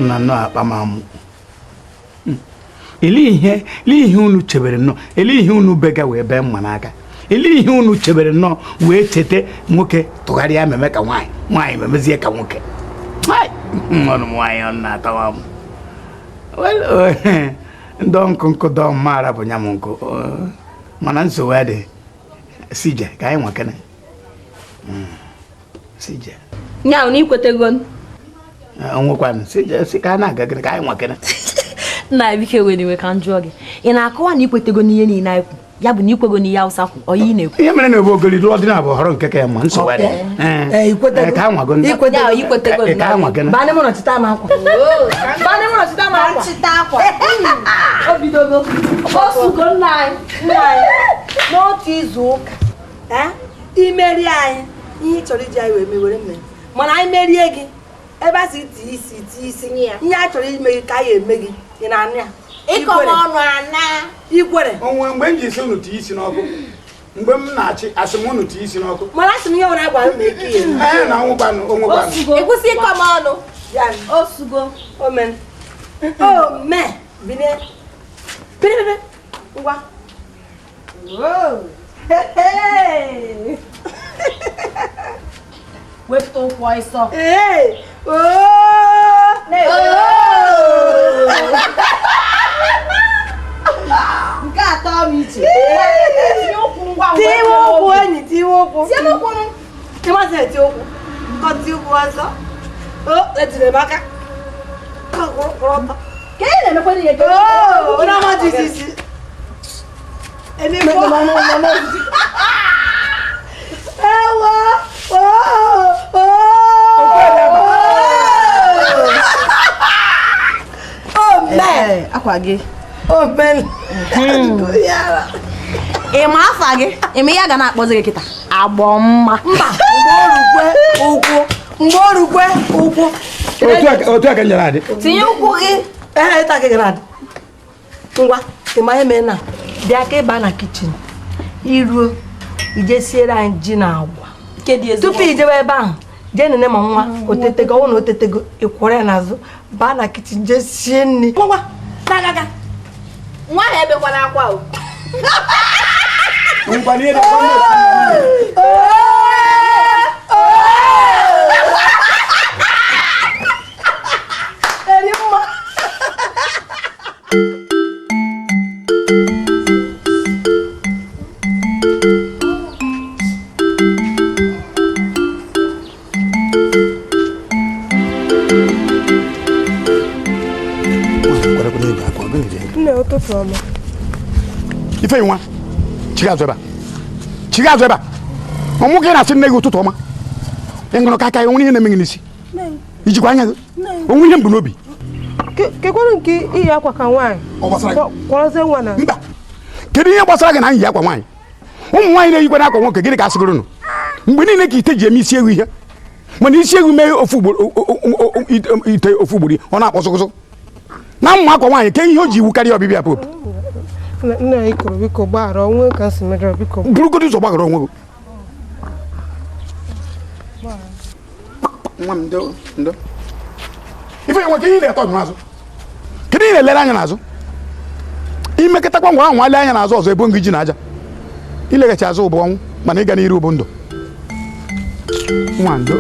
na no akpamam ihe unu chebere no ihe unu bega wee be mma n'aka ihe unu chebere no wee chete nwoke tụgharịa meme ka nwaanyị memezie ka nwoke mmanụ nwaanyị na atawa m well ndo nko do mara bụ nya m nko mana nsogbu adị sije ka anyị nwakene sije nya unu ikwetego onwekwan sije si ka na aga ka anyị nwakene na bike we niwe ka njọ gị ị na-akọwa na ikwetego n'ihe niile anyị kwu ya bụ na ikwego n'ihe Hausa kwu oyi na-ekwu ihe mere na ebe ogoli lụọ dị na bụ họrọ nke ka ya ma nsogbu adị ikwetego ka nwago ikwetego ka nwakene bane mo no chita ma akwa chita akwa obidogo osugo nna n'otu izu ụka imeri anyị ihe chọrọ iji anyị wee mewere mme mana anyị merie gị ebe a si ti isi nye ya ihe a chọrọ ime gị ka anyị eme gị ị na-anụ ya ịkọrọ ọnụ ana ikwere onwe mgbe m ji isi unu tie isi n'ọkụ mgbe m na-achị asị m unu tie isi n'ọkụ mana asị m ihe nwere agwa m na-eke ya na onwekwanụ ịkwụsị ịkọ m ọnụ osugo omen bine ngwa wepụta ụkwụ ịsọ nke atọ m iche tiwe ụkwụ enyi tiwe ụkwụ ịmasị eti ụkwụ nkọti ụkwụ ọzọ etire m aka kwụrụ ọtọ ka ị na-emekwa n'ihe gị onye ọma jisisi enigbo ewo akwa gị ịma afa gị ime ya ga na-akpọzi gị kịta agbọmma mba mgbe orukwe ụkwụ otu aka nyere adị tinye ụkwụ gị ịta gị gara adị ngwa ịma ihe mee na bịa ka ịba na kichin iruo ije siere anyị ji na agwa tupu ijewe ebe ahụ jee nene ma nwa otetego ọnwụ na otetego ịkwụrụ ya n'azụ baa na kichin jee sie nri nwa na-agaga nwa ha ebekwana akwa o ife nwa chigazo eba ọmụ gị na-asị nne gị ụtụtụ ọma ịṅụrụ ka aka ya onwe ihe na-eme gị n'isi ijikwa anya gị onwe ihe mbụ n'obi kekwara nke iyi akwa ka nwaanyị kwarazie nwa na mba kedu ihe gbasara gị na anyị yi akwa nwaanyị ụmụ nwaanyị na-eyikwa akwa nwoke gịnị ka asịgoro nụ mgbe niile ka ite ji eme isi ewu ihe mana isi ewu mee ite ofu ugboro ọ na-akpọsụgụsụ na mma akwa nwaanyị ke ihe o ji iwu karịa ọbịbịa popu nna anyị kwuru biko gbaghara onwe ka nsi megara biko burugodo ụzọ gbaghara onwe gị nwa m ndo ife enwe ka ihe na-eto n'azụ kedu ihe na-elere anya n'azụ imekọtakwa ngwa ahụ ale anya n'azụ ọzọ ebo ngị ji na aja ileghachi azụ bụ ọnwụ mana ịga n'iru bụ ndụ nwa ndo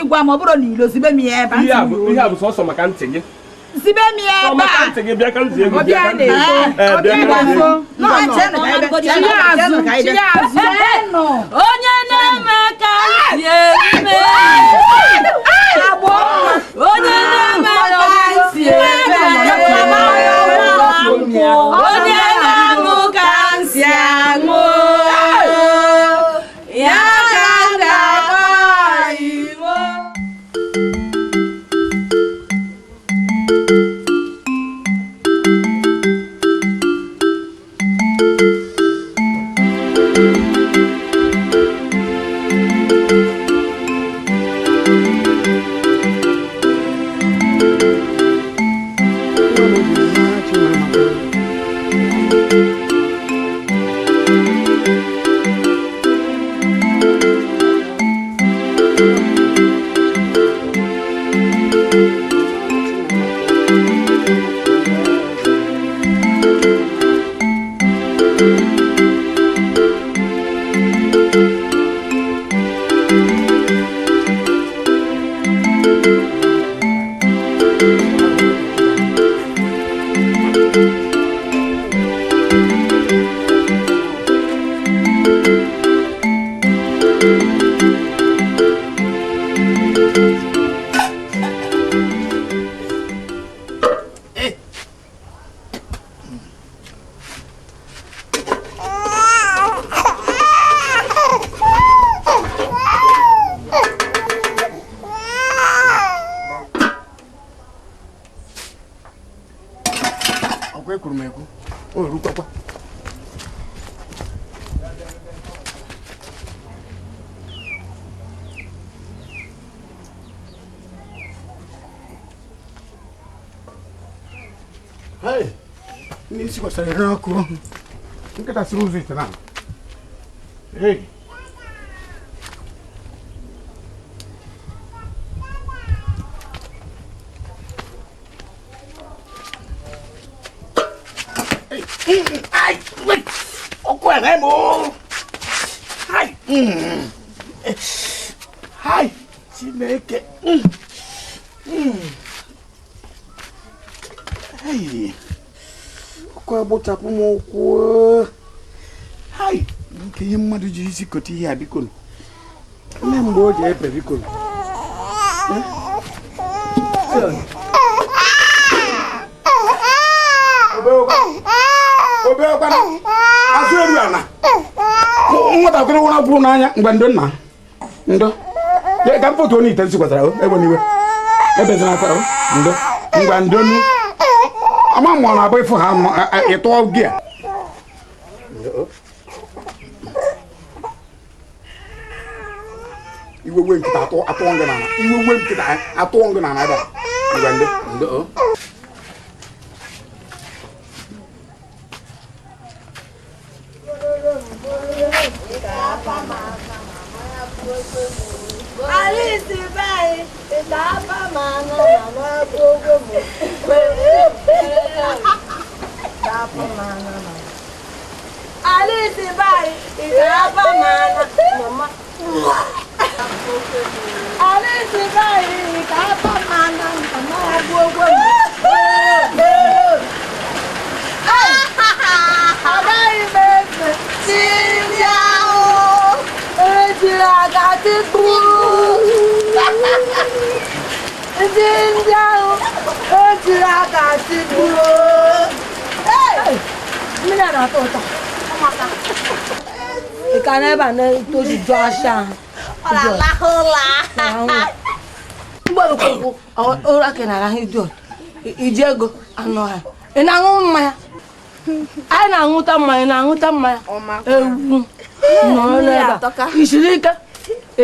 igwa ma bụrụ na ilo zibe mi ebe ihe a bụ sọsọ maka ntị gị zibe mi ebe maka ntị gị bịa ka ntị ego bịa onye na-eme ka si eme onye na-eme ka si eme onye na-aṅụ ka si aṅụ Hey, nisi kwa sare rako. Nikata siruzi tena. Hey. Ai, wait. Okwa na mo. Hai. Hai. Chineke. Hey. Kwa botapu mo kwa. Hai. Nke ye mmadu ji isi koti ya bikonu. Ne mbo je ebe bikonu. Obe na. Azu eru ana. Nwata kuru wona buru n'anya ngba na. Ndo. Ye ka foto ni tensi kwatara o ebo niwe. Ebe zana kwara o. Ndo. Ngba ndonu. Ama mo na boy for ha eto gia. Ndo. Iwe we nkita ato ngana na. Iwe we nkita ato ngana na da. Ngba ndo. Alice vai, tapa mano, mano pogo. Tapa mano. Alice vai, tapa mano, mama. Alice vai, tapa mano, mama pogo. Ai, bebe, Silvia. Ejira gati bu. Ejira gati bu. Hey, mina na tota. Amaka. Ikane ba na to di Joshua. Hola. Mbolo ko ora kenara hijo. Ijego ano ha. Ina ngu mmanya. Ai na nguta mmanya, Ewu. No na ba. Ishirika.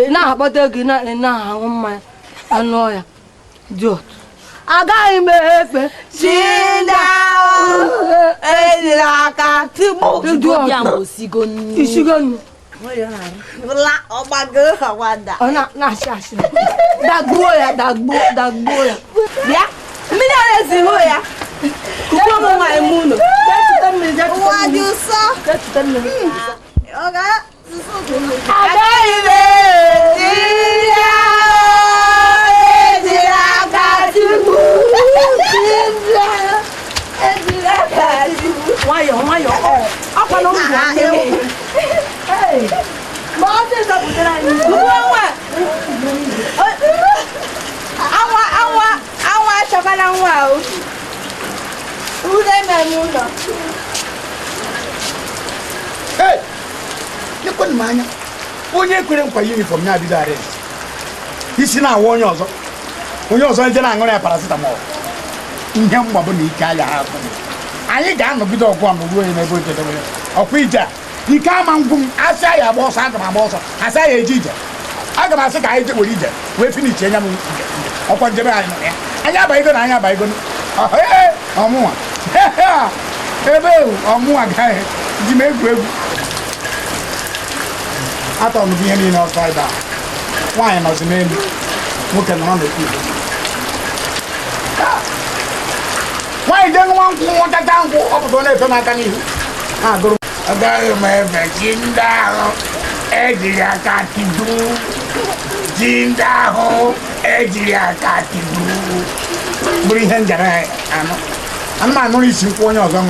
Na abata gi na angu mmanya. Ano ya. Jot. Agaghị m ekpe Chinda aka tibo isigo La ọgbago hawada. na-asị dagbuo ya bịa mmiri a na-ezigbo ya kukwuo m nwa ime ụlọ agaghị nwayọ akwa na ụgwọ ma ọ dị zọpụtara anyị awa achọkala nwa ahụ ude mere ụlọ lekwanụ m anya onye kwere nkwa uniform ya bido arrest isi na-awa onye ọzọ nje na-aṅụrụ ya paracetamol ihe mgbabụ na ike aya ha anyị ga-anọgide ọgụ a ruo onye n'ebe ojedewere ọkwa ije a ike ama ngwụ m asị ya agba ọsọ aga m agba ọsọ asị ya eje ije aga m asị ka anyị jewere ije wee finichi enya m ọkwa njebe anyị nọ ya anyị abaghịgo na anyị abaghịgo ọmụnwa ebe ọmụnwa gaghị ji m egwu atọ m ihe niile ọsọ ebe a Why not the name? Look at one of the people. Why don't one want to go up to the Tomatan? Ah, go. I got my Jinda, Edia Katibu, Jinda Ho, Edia Katibu. Bring him there. I'm not only simple one of them.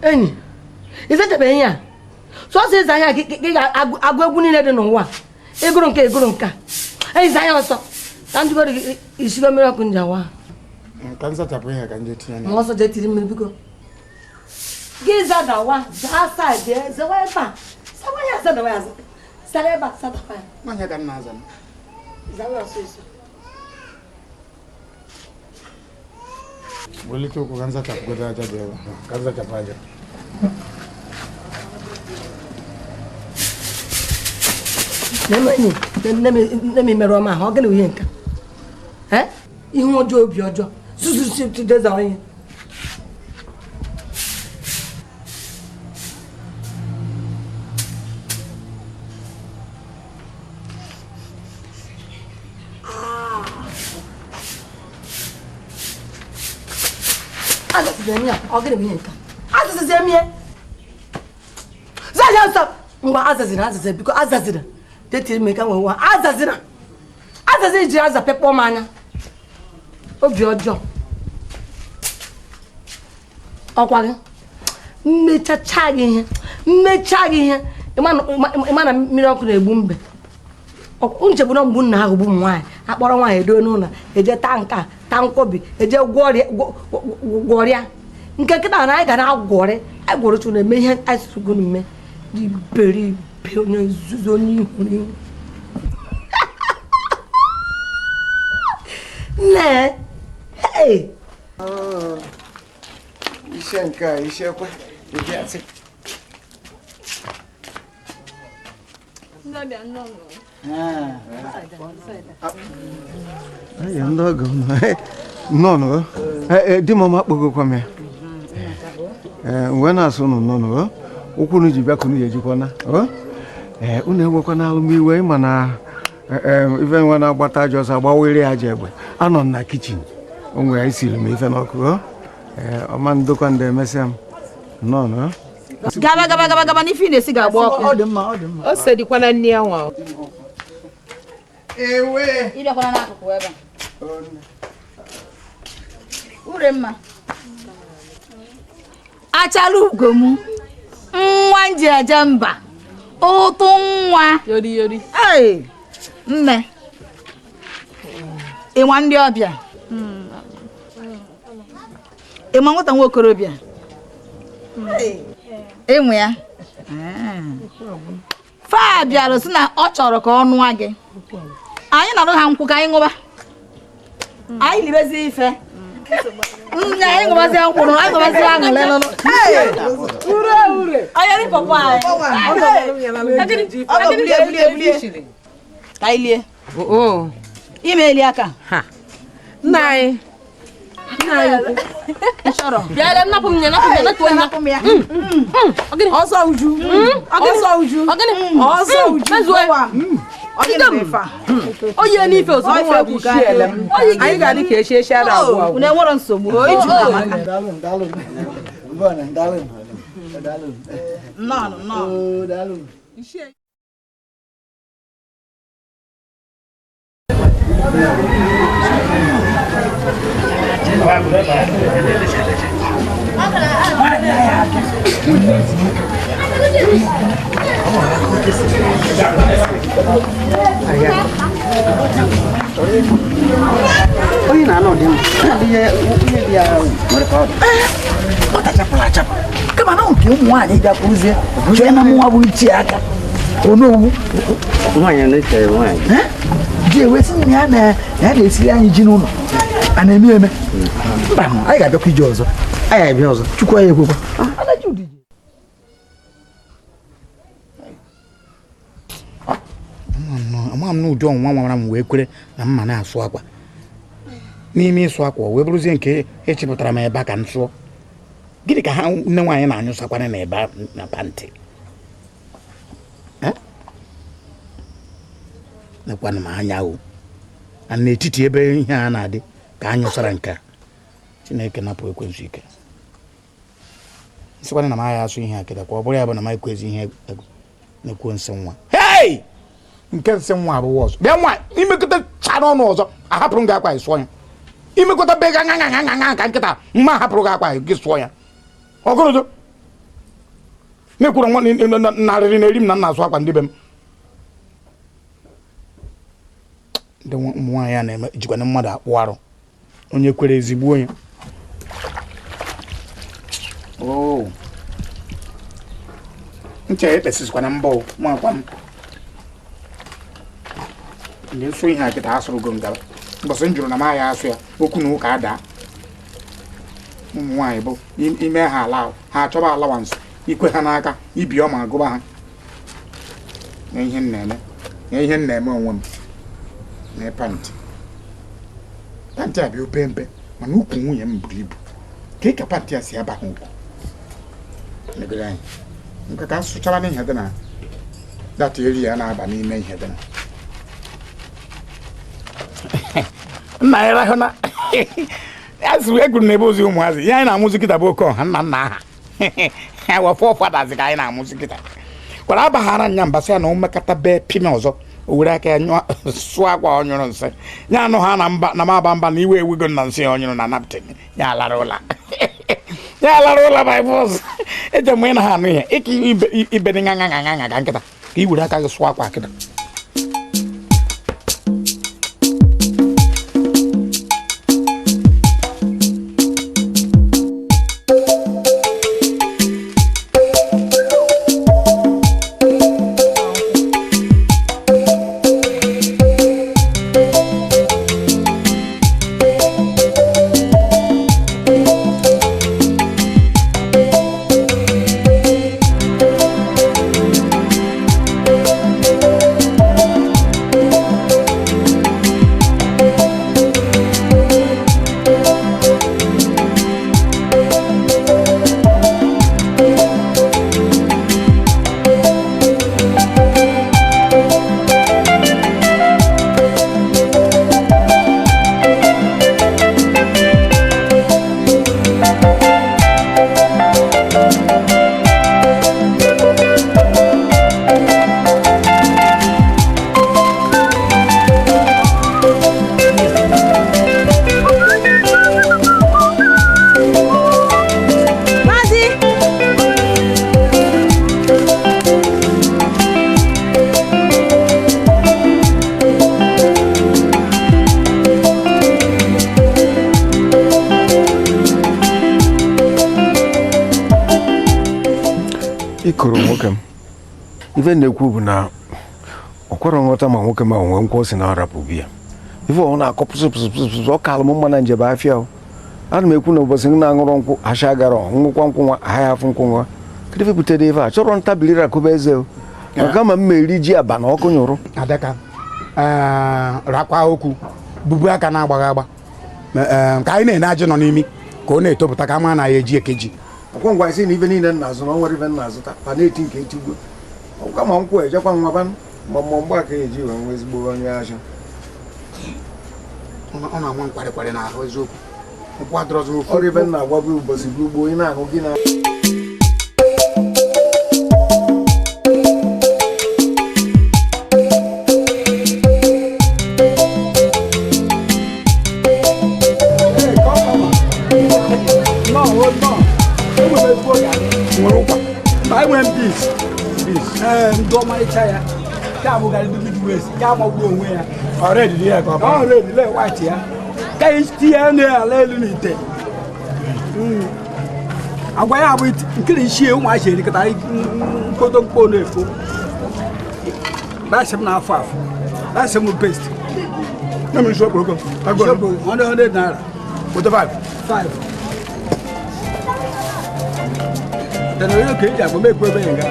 Enyi, izechebe ihe a sọsọ ịza anya gị ga-agụ egwu niile dị n'ụwa egoro nke ịza anya ọsọ ka ndị goro isigo mmiri ọkụ njawa ka nzachapụ ihe ka nje tinye ma ọsọ jee tiri mmiri biko gị zadawa zaa saịdị zewa ebe a sawa ya zadawa ya sara ebe a zadawa ya nwanyị ka nna aza zawa ọsọ welite okwu ka nzachapụ godo aja dị ebe ka nzachapụ aja nne m mere ọma ahụ ọ gịnị ihe nka ihe ọjọọ obi ọjọọ sususideza onye azazizemia ọ gịnị ihe nka azazizemie zaja nsọ ngwa azazira biko azazira tetiri m ka nwe nwa azazira ji aza pekpọ m anya obi ọjọọ ọkwa gị mmechacha gị ihe ịma na mmiri ọkụ na-egbu mbe nchegbu na mgbu nna ahụ bụ ụmụ nwaanyị akpọrọ nwaanyị edo n'ụlọ eje taa nka taa nkwobi eje gwọrịa nke nkịta na anyị ga na-agwọrị anyị gwọrọchụ na-eme ihe anyị sụgo n'ime iberibe onye nzuzo onye ihu n'ihu nne ise nke a isekwe ịdị asị ya ndị ọgọ nnọọ di m akpọgokwa m ya mgbe na-asụ unu nnọọ ụkwụ unu ji bịa ka unu ya ejikwana unu enwekwana alụmiwe ịma na ife nwa na-agbata aja ọsọ agbawere aja egbe anọ m na kichin onwe ya isiri m ife n'ọkụ ọma ndokwa ndị emesịa m nnọọ gaba n'ife ị na-esi ga-agba ọkụ ọ dị mma O sedikwana nne ya nwa. ewe ịbịakwana n'akụkụ ebe a ure mma achala ugo m nwa nji aja mba ụtụ nwa Yori. nne ịnwa ndị ọbịa ịma nwata nwa okorobịa ịnwe ya fa bịara sị na ọ chọrọ ka ọ nụọ gị anyị nọrọ ha nkwụ ka anyị ṅụba anyị libezi ife nne anyị ṅụbazi mkpụrụ anyị ṅụbazi aṅụle nụnụ onye ri pọpọ anyị ka anyị lie ime eli aka Nna anyị. chọrọ Bịara napụ m ya. Ọsọ uju. Mezuo. Oye n'ife ozo ife ku ka anyị ga dị ka echi ara agwa unu enwere nsogbu iju na maka no Oye na no dem. Dia mereka. Mata chapala chap. Kama na nke ụmụ anyị ga kwuzie. Je na mụ abụ ichi aka. Ono nwanyị na chere nwanyị. Je wesi nya na esiri anyị ji n'ụlọ. Ana eme eme. Mba, anyị ga-abịa kwije ọzọ. Anyị abịa ọzọ. Chukwu anyị ekwekwa. Anaji udije. Amam no do nwa nwara m wee kwere na mma na-asụ akwa. N'ime ịsụ akwa wee bụrụzie nke echepụtara m ebe ka nsụọ. Gịnị ka ha nne nwaanyị na-anyụsakwana na ebe na pantị? Nekwana m anya o. A n'etiti ebe ihe a na-adị ka anyụsara nke a. Chineke napụ ekwensu ike. Nsịkwana na m agha asụ ihe a kịta kwa ọ bụrụ ya bụ na m ekwezi ihe na-ekwu nsị nwa. Hey! Nke nsị nwa bụ ọzọ. Bịa nwa imekọta chara ọnụ ọzọ ahapụrụ m gị akwa ịsụọ ya. Imekọta be ga nga ka nkịta mma hapụrụ gị akwa gị sụọ ya. Ọgụrụdụ na-ekwuru nwa narịrị na eri m na nna asụ akwa ndị be m. Ndị ụmụ nwaanyị a na-eme jikwana mmadụ akpụ arụ. Onye kwere ezigbo onye. Oh. Nche ekpesikwana mbọ makwa m. Ndị nsụ ihe a kịta asụrụ go ngaba. Mbọsị m jụrụ na m agha asụ ya okwu na ụka ada. Ụmụ nwaanyị bụ ime ha ala ha achọba alawansị ikwe ha n'aka ibi ọma agụba ha. Ihe m na-eme onwe m na pantị a bịa ope mpe mana ukwu nwunye m buru ibu ka pantị a si aba ha ukwu negere anyị nke ka asụchara n'ihe dị na data eri ya na-aba n'ime ihe dị na nna ya rahụ na ya sụrụ egwuru n'ebe ozi ụmụazị ihe anyị na-amụzi kịta bụ oke ọha nna aha ha wafọ fadazi ka anyị na-amụzi kịta kwara abaghara nya mbasị na umekata be pime ọzọ o were aka ya nyụọ sụọ akwa ọnyụrụ nsị ya anụ ha na maba mba na iwe ewego na nsị ọnyụrụ na naptin ya alara ụla ya alara ụla baịbụls eje mgbe ị na ha anụ ihe ike ibe dị nga ka nkịta ka i were aka gị sụọ akwa kịta. Ikoro nwoke m ife na-ekwu bụ na ọkwara nghọta ma nwoke ma onwe nkwa si na arapụ biya ife ọ na-akọpụsụpụsụpụsụ ọ kalụ m mma na njebe afịa o ana m ekwu na ụbọchị m na-aṅụrụ nkwụ asha gara nwụkwa nkwụ nwa aha afụ nkwụ nwa kedu ife butere ife a chọrọ ntabili rakụba eze o maka ma mma eri ji aba na ọkụ nyụrụ Adaka rakwa okwu bubu aka na-agbaghị agba ka anyị na-ene ajị nọ n'imi ka ọ na-etopụta ka ama na ya eji ekeji ọkwọ ngwa isi na ife niile nna azụ na ọnwere ife nna azụta pa na-eti nke etigbo ọkwa ma nkwụ ejekwa nwa ban ma mgbe a ka eji wee nwe ezigbo onye ahịa ọ na-ama nkwarịkwarị n'ahụ eziokwu ụkwụ adọrọzụ ofu ọrụ ebe m na-agwa gị ụbọchị gị ugbo ị na-ahụ gị na ndị ọmarịcha ya ka abụgarị ndị big west ka amagbuo onwe ya ọredị ya white ya ka tinye ala elu n'ite agwa ya bụ nkiri ichie ụmụachi erikọta mkpotokpo na-efo dasị m n'afọ afọ dasị m best na m nso okporoko 100 naira 45 tena onye ka eji agba m ekwe ebe ya nga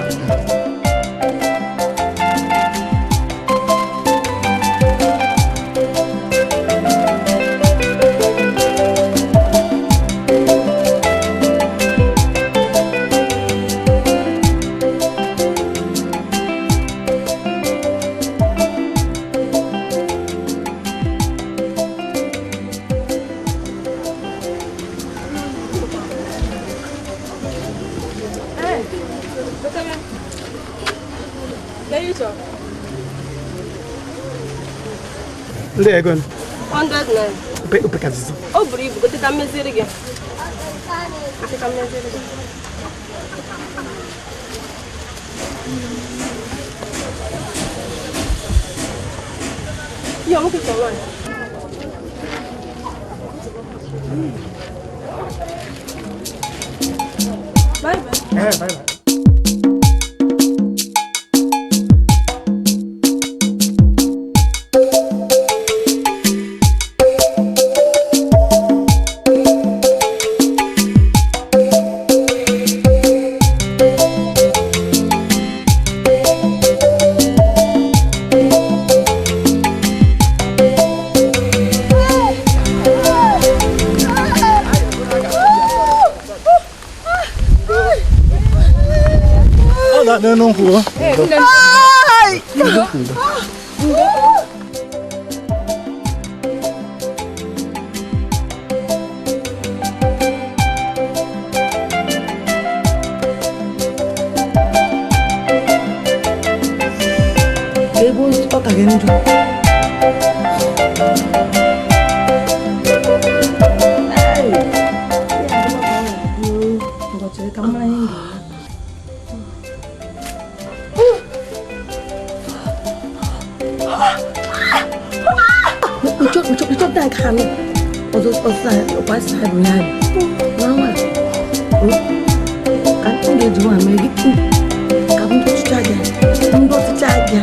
ndị ego 100 naira. opekazizi O buru ibu gote ka mmeziri gị. Gote ka mmeziri gị. Yo, nwoke ka nwaanyị. Bye bye. bye bye. Não vou. Ai! Ebo toca dentro. Ucok dah kan. Odos pas saya punya. Mama. Kan dia jual gitu. Kamu tuh saja. Kamu tuh saja.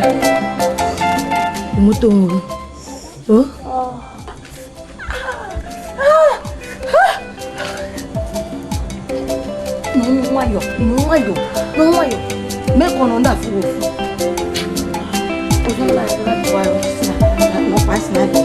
Kamu tunggu. Oh. Não vai. Me cononda fugo. Odos lá vai. Não passa nada.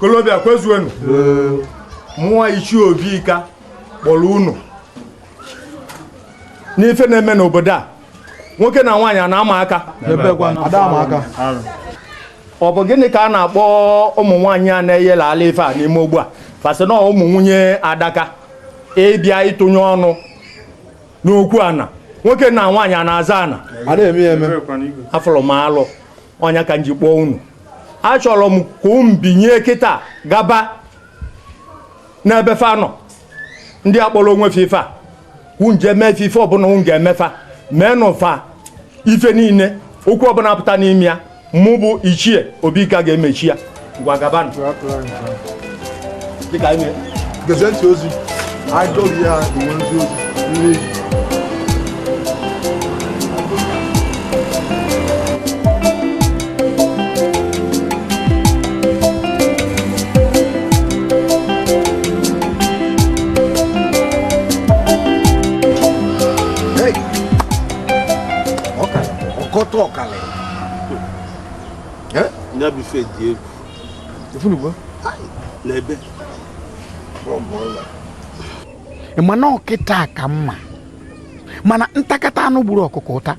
Kolobia kwezuenu mụọ ichi obi ka kpọrọ unu n'ife na-eme n'obodo a nwoke na nwaanyị na-ama aka ọ bụ gịnị ka a na-akpọ ụmụ nwaanyị a na-eyela ala ife a n'ime ogbu a fasị na ụmụ nwunye adaka ịbịa ịtụnye ọnụ n'okwu ana nwoke na nwaanyị a na-aza ana afọrọ m alụ ọnya ka nji kpọọ unu achọrọ m ka mbinye kịta gaba n'ebe fa nọ ndị akpọrọ onwe fifa nje mefe ife ọbụla m ga-emefa menụ fa ife niile okwu ọbụla pụta n'ime ya mụ bụ ichie Obika ga-emechi ya ngwa gaba dịka ime Gazeti ozi ajọghị ya iwe nzi ozi nri nya bife die Ifunugo lebe mana ọkịta ka mma mana ntakata anụ gburu ọkụkọ ụta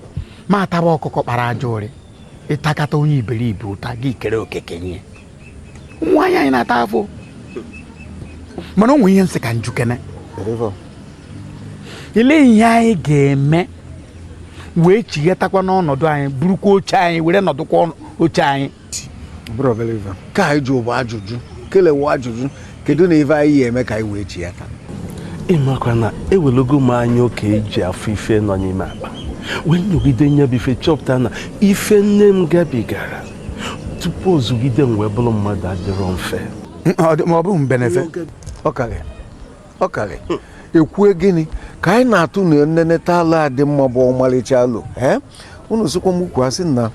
ma ataba ọkụkọ kpara aja ụrị ịtakata onye iberibe ụta gị kere okeke nye nwaanyị anyị na-ata afọ mana onwe ihe nsị ka njukene ile ihe anyị ga-eme wee chighetakwa n'ọnọdụ anyị burukwa oche anyị were nọdụkwa oche anyị bro believer ka anyị jụ bụ ajụjụ kelewa ajụjụ kedu na ife anyị eme ka anyị wee chighata ịmakwa na ewelogo m anya oke eji afọ ife nọ n'ime akpa wee nyogide nya bife chọpụta na ife nne m gabigara tupu ozugide m wee bụrụ mmadụ adịrọ mfe ma ọ bụ mbenefe ọkarị ekwue gịnị ka anyị na-atụ na nneneta ala dị mma bụ ọmalịcha alụ unu sịkwa m kwuo sị na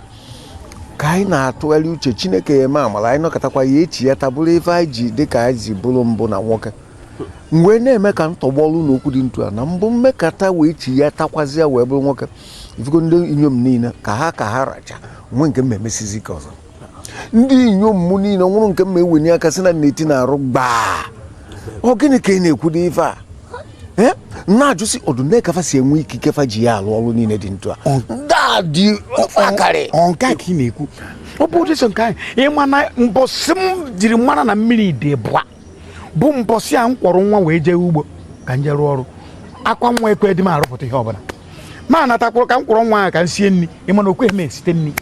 ka anyị na-atụgharị uche Chineke ya eme amala anyị nọkọtakwa ya echi ya tabụrụ ife anyị ji dị ka anyị ji bụrụ mbụ na nwoke mgbe na-eme ka ntọgbọlụ n'okwu dị ntu a na mbụ mmekata wee chi ya takwazịa wee bụrụ nwoke ifugo ndị inyom niile ka ha racha nwe nke mmemesizi ka ọzọ ndị inyom m niile nwụrụ nke mma ewenye aka sị na nneti na-arụ gbaa ọ gịnị ka ị na-ekwudo ife a na-ajụsị ọdụnekafa si enwe ikike fa ji ya alụ ọrụ niile dị ntu a dadị akarị nke a ka ị na-ekwu ọ bụ ụdịsọ nke anyị ịma na mbọsị m jiri mara na mmiri dị bụ mbọsị a m kwọrọ nwa wee jee ugbo ka m jee rụọ ọrụ akwa nwa ekwe dị m arụpụta ihe ọbụla ma natakwuru ka m kwọrọ nwa ahụ ka m sie nri ịma na okweghị m esite nri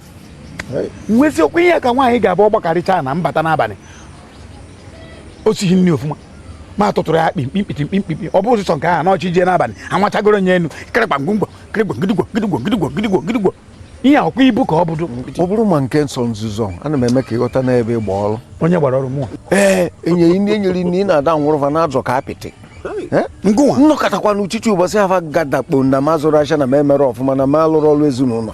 nwezi okwu ihe ka nwaanyị ga-abụ ọgbakarịcha na mbata n'abalị o sighi nri ofuma ma tụtụrụ ya mkpimkpimkpimkpimkpi ọ bụ ụzọ nke ahụ na ọchị jee n'abalị anwachagoro nye enu kịrịkpamgbumgbo ihe ọkwa ibu ka ọ bụrụ ma nke nsọ nzuzo ana m eme ka ịghọta n'ebe ịgba ọrụ onye gbara ọrụ mụnwa enyeghị ndị enyere nri na-ada nwụrụfa na-azọ ka apịtị ngụnwa nnọkọtakwa n'uchichi ụbọchị afa gadakpo na ma zụrụ ahịa na ma emere ọfụma na ma alụrụ ọrụ ezinụlọ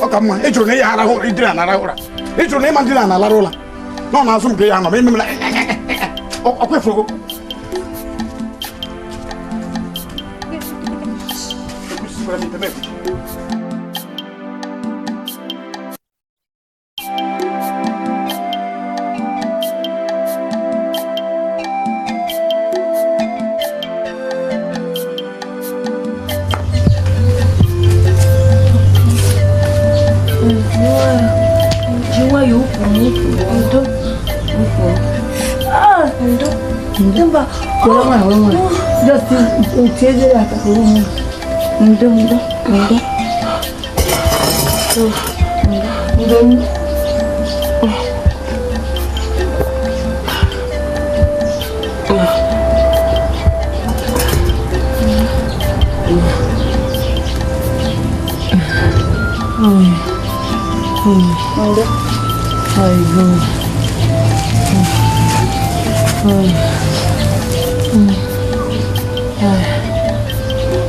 ọka mma ịjụrụ na ihe arahụ ụra idiri na arahụ ụra ịjụrụ na ịma ndị na alara ụla na ọ na-azụ nke ya anọ ma ememela ọkwa efugo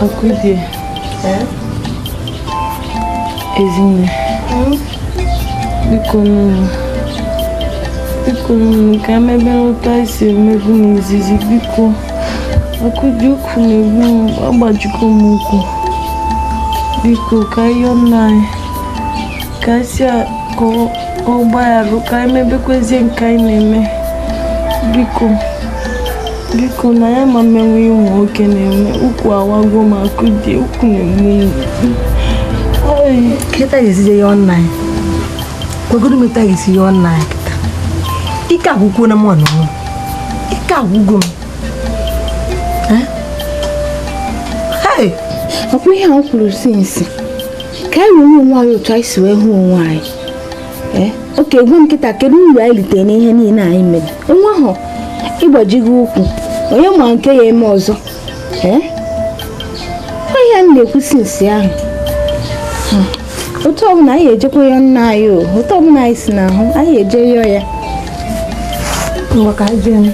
Akudie, Ezinne, biko ka emebelata isi emegbu n'izizi biko Akudie ukwu na-egbu m agbajugo m ukwu biko ka ihe nna anyị ka si ka ọ gbagharụ ka emebekwezie nke anyị na-eme biko na ya ma mmenwe ụmụ nwoke na-eme ukwu awago ma Akudie ukwu na-egbu m kịta ga-esije ya ọnna ya kwegodo meta ga-esi ya ọnna ya kịta ike agwụkwọ na mụ ọnụnụ ike agwụgo m ọkwa ihe a kwuru sinsi ka anyị wee onwe anyị otu anyị si wee hụ onwe anyị oke gwa m nkịta kedu uru anyị litere n'ihe niile anyị mere onwe ahụ ịgbajigo ụkwụ onye ma nke ya eme ọzọ ihe m na-ekwu sinsi ahụ otu ọbụla anyị ejekwa ya nna anyị otu ọbụla anyị si n'ahụ anyị eje yọọ ya ngwa ka anyị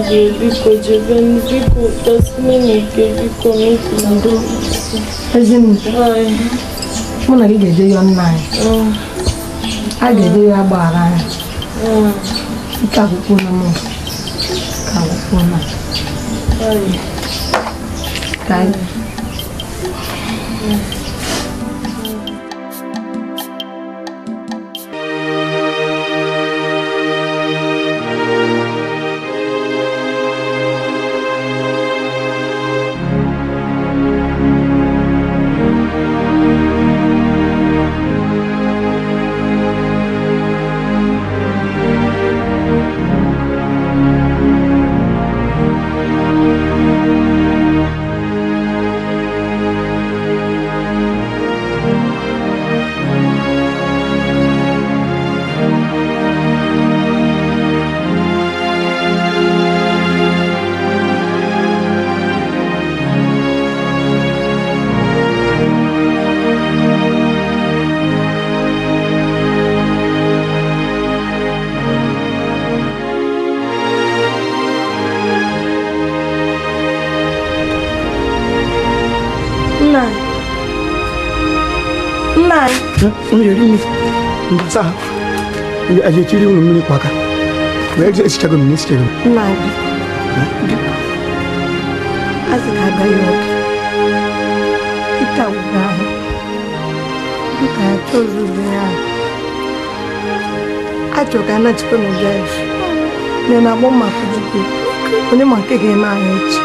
jee biko jebe biko tasmenike biko n'ukwu Ezinne mụ na gị ga-eje ya nna anyị a ga-eje ya gbaghara anyị ike akwụkwọ na mụ ka akwụkwọ na ka anyị Sa aje chiri unu mmiri kwaka wee je esichago mmiri esichago nna gị azị ga-aga ya oge ịta ugbo ahụ dịka ya tozuru ya ajọ ga anachikwa n'ụga efu nne na agbọ mma kujikwu onye ma nke ga-eme anyị echi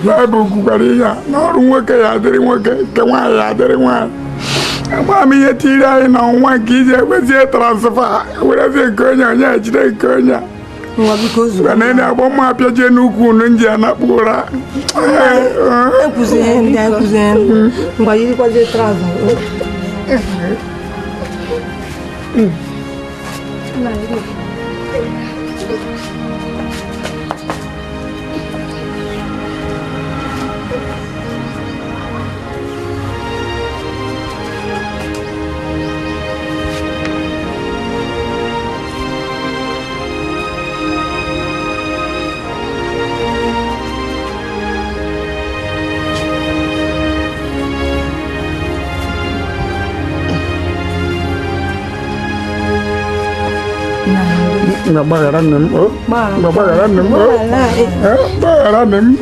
Baịbụl kwukwara ihe n'ọrụ nwoke ya adịrị nwoke nke nwaanyị ya adịrị nwaanyị. Agba m ihe tiri anyị na ọnwa nke iji ekwezie transfa werezie nke onye onye ejide nke onye na agbọ mma apịajie n'ukwu unu nji anakpu ụra Bayaran nem, bayaran nem, bayaran nem.